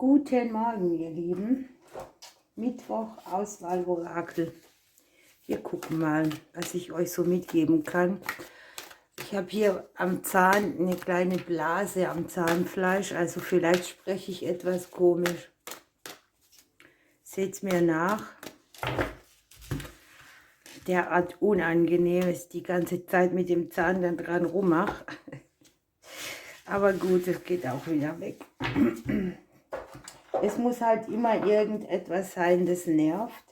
Guten Morgen, ihr Lieben. Mittwoch, Auswahl-Orakel. Wir gucken mal, was ich euch so mitgeben kann. Ich habe hier am Zahn eine kleine Blase am Zahnfleisch, also vielleicht spreche ich etwas komisch. Seht mir nach. Derart unangenehm ist, die ganze Zeit mit dem Zahn dann dran rummache. Aber gut, es geht auch wieder weg. Es muss halt immer irgendetwas sein, das nervt.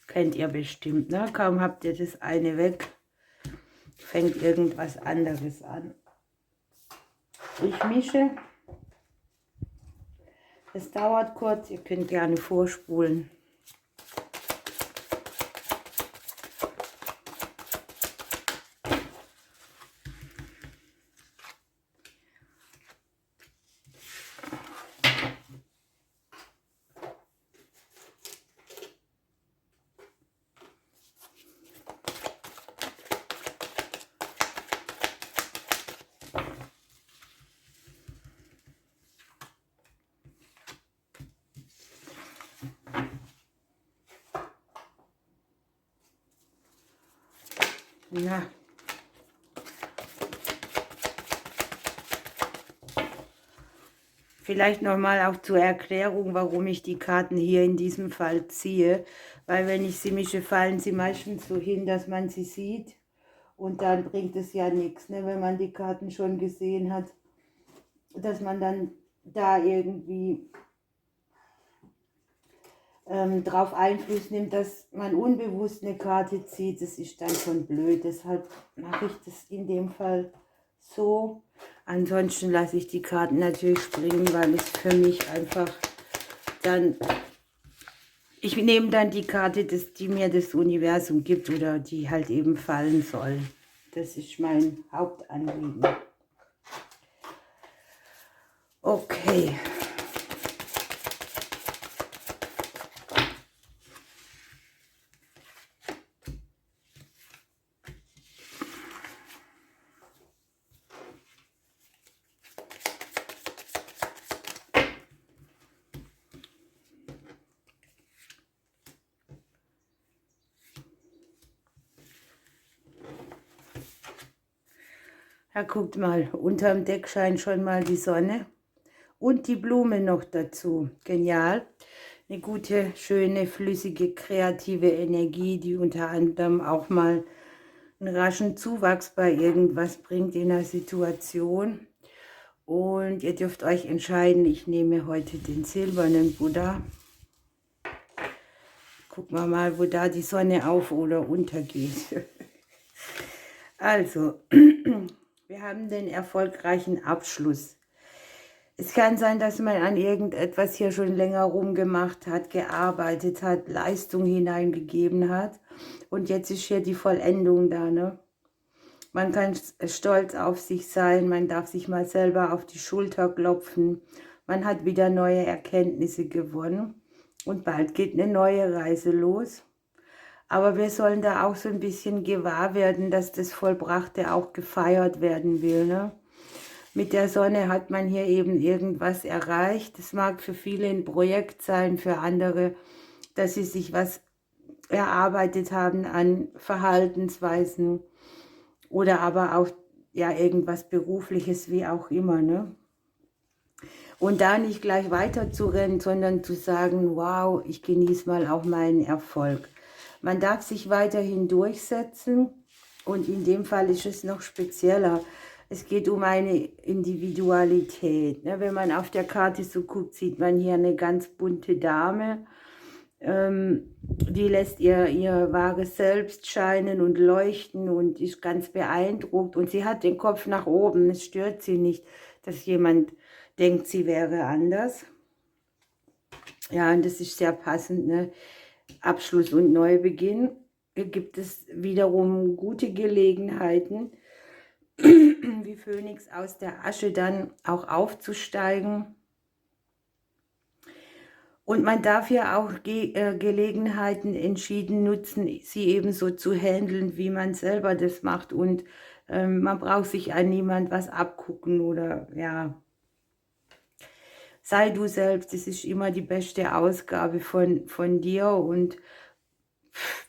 Kennt ihr bestimmt, ne? Kaum habt ihr das eine weg, fängt irgendwas anderes an. Ich mische. Es dauert kurz, ihr könnt gerne vorspulen. Na. Vielleicht nochmal auch zur Erklärung, warum ich die Karten hier in diesem Fall ziehe. Weil wenn ich sie mische, fallen sie meistens so hin, dass man sie sieht. Und dann bringt es ja nichts, ne, wenn man die Karten schon gesehen hat, dass man dann da irgendwie drauf Einfluss nimmt, dass man unbewusst eine Karte zieht. Das ist dann schon blöd. Deshalb mache ich das in dem Fall so. Ansonsten lasse ich die Karten natürlich springen, weil es für mich einfach dann... Ich nehme dann die Karte, die mir das Universum gibt oder die halt eben fallen soll. Das ist mein Hauptanliegen. Okay. Ja, guckt mal, unterm Deck scheint schon mal die Sonne und die Blume noch dazu. Genial. Eine gute, schöne, flüssige, kreative Energie, die unter anderem auch mal einen raschen Zuwachs bei irgendwas bringt in der Situation. Und ihr dürft euch entscheiden, ich nehme heute den silbernen Buddha. Gucken wir mal, wo da die Sonne auf oder untergeht. Also... Wir haben den erfolgreichen Abschluss. Es kann sein, dass man an irgendetwas hier schon länger rumgemacht hat, gearbeitet hat, Leistung hineingegeben hat. Und jetzt ist hier die Vollendung da, ne? Man kann stolz auf sich sein, man darf sich mal selber auf die Schulter klopfen. Man hat wieder neue Erkenntnisse gewonnen. Und bald geht eine neue Reise los. Aber wir sollen da auch so ein bisschen gewahr werden, dass das Vollbrachte auch gefeiert werden will. Ne? Mit der Sonne hat man hier eben irgendwas erreicht. Das mag für viele ein Projekt sein, für andere, dass sie sich was erarbeitet haben an Verhaltensweisen oder aber auch ja, irgendwas Berufliches, wie auch immer. Ne? Und da nicht gleich weiter zu rennen, sondern zu sagen, wow, ich genieße mal auch meinen Erfolg. Man darf sich weiterhin durchsetzen und in dem Fall ist es noch spezieller. Es geht um eine Individualität. Wenn man auf der Karte so guckt, sieht man hier eine ganz bunte Dame. Die lässt ihr wahres Selbst scheinen und leuchten und ist ganz beeindruckt. Und sie hat den Kopf nach oben. Es stört sie nicht, dass jemand denkt, sie wäre anders. Ja, und das ist sehr passend, ne? Abschluss und Neubeginn gibt es wiederum gute Gelegenheiten, wie Phönix aus der Asche dann auch aufzusteigen. Und man darf ja auch Gelegenheiten entschieden nutzen, sie ebenso zu handeln, wie man selber das macht. Und Man braucht sich an niemand was abgucken oder ja, sei du selbst, das ist immer die beste Ausgabe von dir und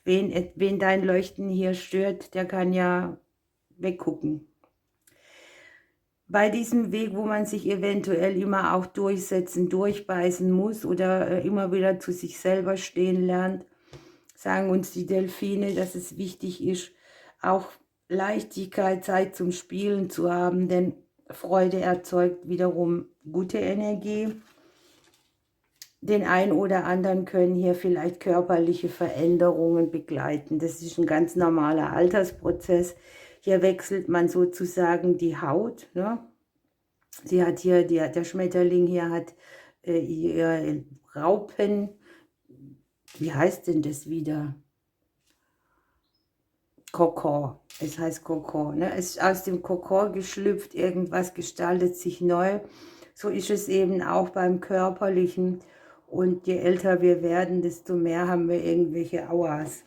wen dein Leuchten hier stört, der kann ja weggucken. Bei diesem Weg, wo man sich eventuell immer auch durchsetzen, durchbeißen muss oder immer wieder zu sich selber stehen lernt, sagen uns die Delfine, dass es wichtig ist, auch Leichtigkeit, Zeit zum Spielen zu haben, denn Freude erzeugt wiederum gute Energie. Den einen oder anderen können hier vielleicht körperliche Veränderungen begleiten. Das ist ein ganz normaler Altersprozess. Hier wechselt man sozusagen die Haut. Ne? Sie hat hier, der Schmetterling hier hat ihr Raupen, wie heißt denn das wieder? Kokon. Es heißt Kokon. Ne? Es ist aus dem Kokon geschlüpft, irgendwas gestaltet sich neu. So ist es eben auch beim Körperlichen. Und je älter wir werden, desto mehr haben wir irgendwelche Auas.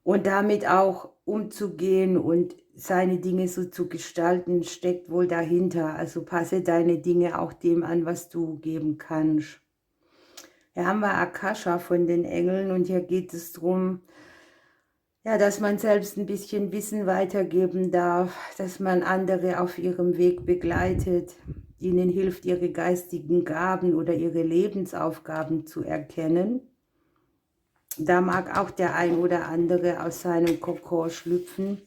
Und damit auch umzugehen und seine Dinge so zu gestalten, steckt wohl dahinter. Also passe deine Dinge auch dem an, was du geben kannst. Hier haben wir Akasha von den Engeln und hier geht es darum, ja, dass man selbst ein bisschen Wissen weitergeben darf, dass man andere auf ihrem Weg begleitet, ihnen hilft, ihre geistigen Gaben oder ihre Lebensaufgaben zu erkennen. Da mag auch der ein oder andere aus seinem Kokon schlüpfen.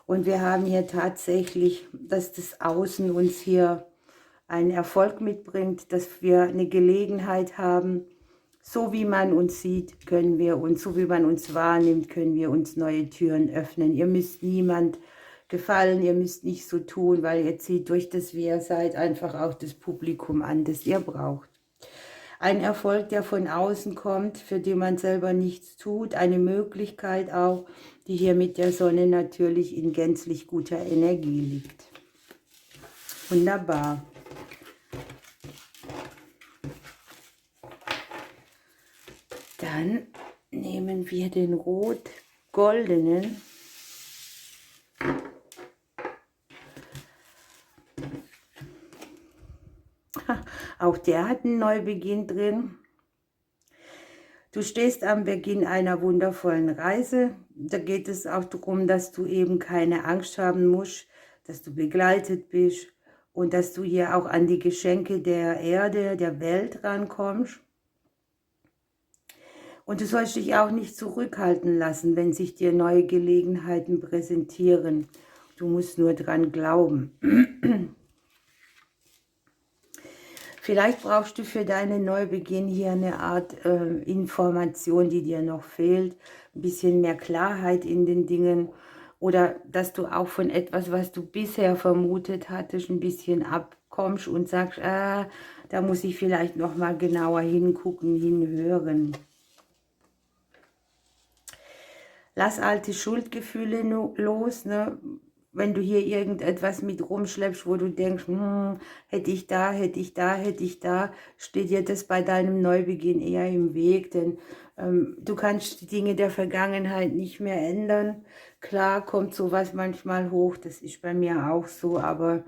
Und wir haben hier tatsächlich, dass das Außen uns hier einen Erfolg mitbringt, dass wir eine Gelegenheit haben, so wie man uns sieht, können wir uns, so wie man uns wahrnimmt, können wir uns neue Türen öffnen. Ihr müsst niemand gefallen, ihr müsst nicht so tun, weil ihr zieht durch das, wie ihr seid, einfach auch das Publikum an, das ihr braucht. Ein Erfolg, der von außen kommt, für den man selber nichts tut, eine Möglichkeit auch, die hier mit der Sonne natürlich in gänzlich guter Energie liegt. Wunderbar. Dann nehmen wir den rot-goldenen. Auch der hat einen Neubeginn drin. Du stehst am Beginn einer wundervollen Reise. Da geht es auch darum, dass du eben keine Angst haben musst, dass du begleitet bist und dass du hier auch an die Geschenke der Erde, der Welt rankommst. Und du sollst dich auch nicht zurückhalten lassen, wenn sich dir neue Gelegenheiten präsentieren. Du musst nur dran glauben. Vielleicht brauchst du für deinen Neubeginn hier eine Art Information, die dir noch fehlt. Ein bisschen mehr Klarheit in den Dingen. Oder dass du auch von etwas, was du bisher vermutet hattest, ein bisschen abkommst und sagst, da muss ich vielleicht noch mal genauer hingucken, hinhören. Lass alte Schuldgefühle los, ne? Wenn du hier irgendetwas mit rumschleppst, wo du denkst, hätte ich da, hätte ich da, hätte ich da, steht dir das bei deinem Neubeginn eher im Weg, denn du kannst die Dinge der Vergangenheit nicht mehr ändern. Klar kommt sowas manchmal hoch, das ist bei mir auch so, aber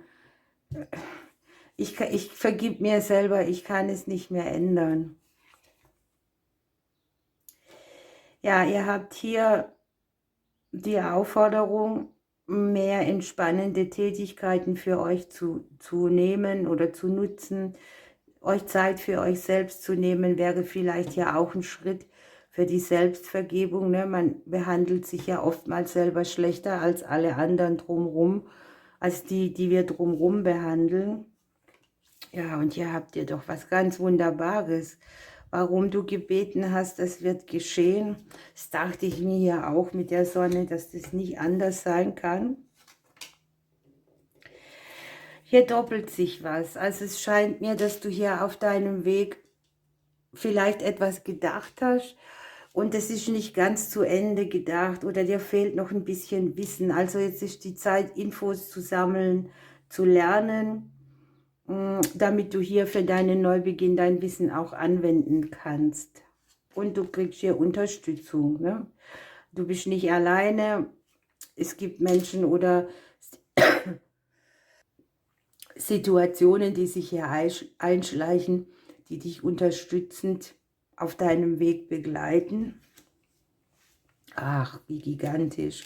ich vergib mir selber, ich kann es nicht mehr ändern. Ja, ihr habt hier die Aufforderung, mehr entspannende Tätigkeiten für euch zu nehmen oder zu nutzen. Euch Zeit für euch selbst zu nehmen, wäre vielleicht ja auch ein Schritt für die Selbstvergebung. Ne? Man behandelt sich ja oftmals selber schlechter als alle anderen drumherum, als die wir drumherum behandeln. Ja, und hier habt ihr doch was ganz Wunderbares. Warum du gebeten hast, das wird geschehen. Das dachte ich mir hier auch mit der Sonne, dass das nicht anders sein kann. Hier doppelt sich was. Also es scheint mir, dass du hier auf deinem Weg vielleicht etwas gedacht hast und es ist nicht ganz zu Ende gedacht oder dir fehlt noch ein bisschen Wissen. Also jetzt ist die Zeit, Infos zu sammeln, zu lernen, damit du hier für deinen Neubeginn dein Wissen auch anwenden kannst. Und du kriegst hier Unterstützung. Ne? Du bist nicht alleine. es gibt Menschen oder Situationen, die sich hier einschleichen, die dich unterstützend auf deinem Weg begleiten. Ach, wie gigantisch.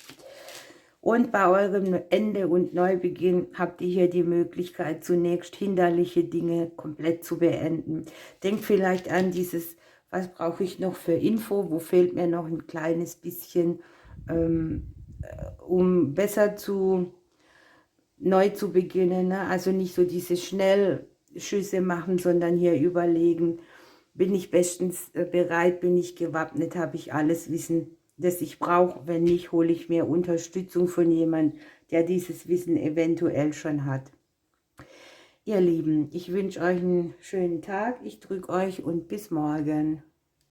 Und bei eurem Ende und Neubeginn habt ihr hier die Möglichkeit, zunächst hinderliche Dinge komplett zu beenden. Denkt vielleicht an dieses, was brauche ich noch für Info, wo fehlt mir noch ein kleines bisschen, um besser neu zu beginnen. Ne? Also nicht so diese Schnellschüsse machen, sondern hier überlegen, bin ich bestens bereit, bin ich gewappnet, habe ich alles Wissen, das ich brauche. Wenn nicht, hole ich mir Unterstützung von jemandem, der dieses Wissen eventuell schon hat. Ihr Lieben, ich wünsche euch einen schönen Tag. Ich drücke euch und bis morgen.